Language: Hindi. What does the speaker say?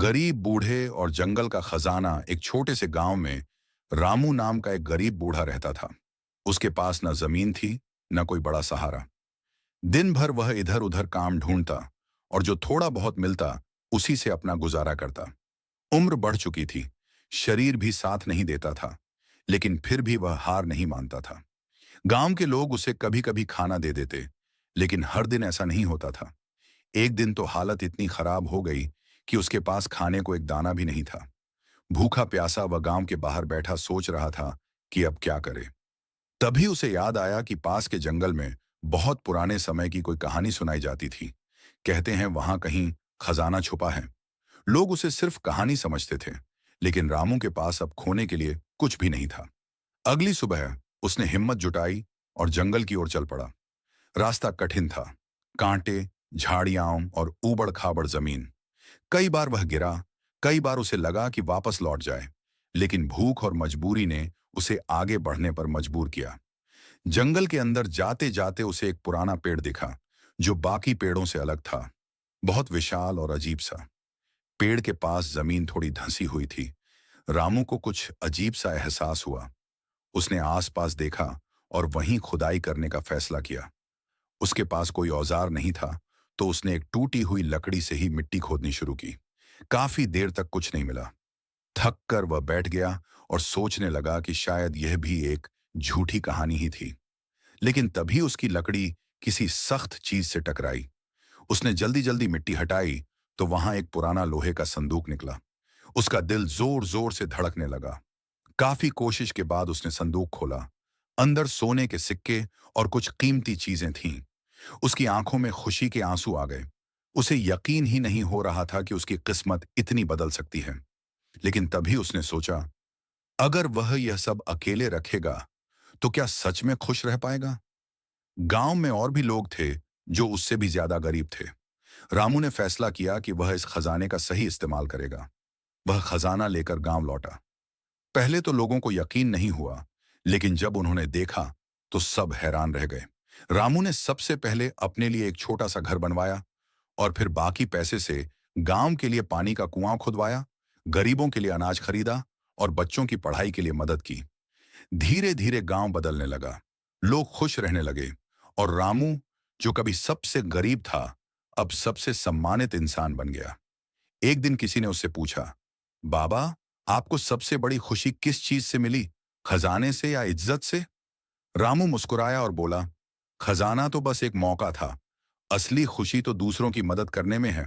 गरीब बूढ़े और जंगल का खजाना एक छोटे से गांव में रामू नाम का एक गरीब बूढ़ा रहता था। उसके पास न जमीन थी, न कोई बड़ा सहारा। दिन भर वह इधर उधर काम ढूंढता और जो थोड़ा बहुत मिलता उसी से अपना गुजारा करता। उम्र बढ़ चुकी थी, शरीर भी साथ नहीं देता था, लेकिन फिर भी वह हार नहीं मानता था। गांव के लोग उसे कभी कभी खाना दे देते, लेकिन हर दिन ऐसा नहीं होता था। एक दिन तो हालत इतनी खराब हो गई कि उसके पास खाने को एक दाना भी नहीं था। भूखा प्यासा वह गांव के बाहर बैठा सोच रहा था कि अब क्या करे। तभी उसे याद आया कि पास के जंगल में बहुत पुराने समय की कोई कहानी सुनाई जाती थी। कहते हैं वहां कहीं खजाना छुपा है। लोग उसे सिर्फ कहानी समझते थे, लेकिन रामू के पास अब खोने के लिए कुछ भी नहीं था। अगली सुबह उसने हिम्मत जुटाई और जंगल की ओर चल पड़ा। रास्ता कठिन था, कांटे, झाड़ियां और ऊबड़ खाबड़ जमीन। कई बार वह गिरा, कई बार उसे लगा कि वापस लौट जाए, लेकिन भूख और मजबूरी ने उसे आगे बढ़ने पर मजबूर किया। जंगल के अंदर जाते जाते उसे एक पुराना पेड़ दिखा, जो बाकी पेड़ों से अलग था। बहुत विशाल और अजीब सा। पेड़ के पास जमीन थोड़ी धंसी हुई थी। रामू को कुछ अजीब सा एहसास हुआ। उसने आसपास देखा और वहीं खुदाई करने का फैसला किया। उसके पास कोई औजार नहीं था, तो उसने एक टूटी हुई लकड़ी से ही मिट्टी खोदनी शुरू की। काफी देर तक कुछ नहीं मिला। थक कर वह बैठ गया और सोचने लगा कि शायद यह भी एक झूठी कहानी ही थी। लेकिन तभी उसकी लकड़ी किसी सख्त चीज से टकराई। उसने जल्दी जल्दी मिट्टी हटाई तो वहां एक पुराना लोहे का संदूक निकला। उसका दिल जोर जोर से धड़कने लगा। काफी कोशिश के बाद उसने संदूक खोला। अंदर सोने के सिक्के और कुछ कीमती चीजें थीं। उसकी आंखों में खुशी के आंसू आ गए। उसे यकीन ही नहीं हो रहा था कि उसकी किस्मत इतनी बदल सकती है। लेकिन तभी उसने सोचा, अगर वह यह सब अकेले रखेगा तो क्या सच में खुश रह पाएगा? गांव में और भी लोग थे जो उससे भी ज्यादा गरीब थे। रामू ने फैसला किया कि वह इस खजाने का सही इस्तेमाल करेगा। वह खजाना लेकर गांव लौटा। पहले तो लोगों को यकीन नहीं हुआ, लेकिन जब उन्होंने देखा तो सब हैरान रह गए। रामू ने सबसे पहले अपने लिए एक छोटा सा घर बनवाया और फिर बाकी पैसे से गांव के लिए पानी का कुआं खुदवाया, गरीबों के लिए अनाज खरीदा और बच्चों की पढ़ाई के लिए मदद की। धीरे धीरे गांव बदलने लगा। लोग खुश रहने लगे और रामू, जो कभी सबसे गरीब था, अब सबसे सम्मानित इंसान बन गया। एक दिन किसी ने उससे पूछा, बाबा, आपको सबसे बड़ी खुशी किस चीज से मिली, खजाने से या इज्जत से? रामू मुस्कुराया और बोला, खजाना तो बस एक मौका था, असली खुशी तो दूसरों की मदद करने में है।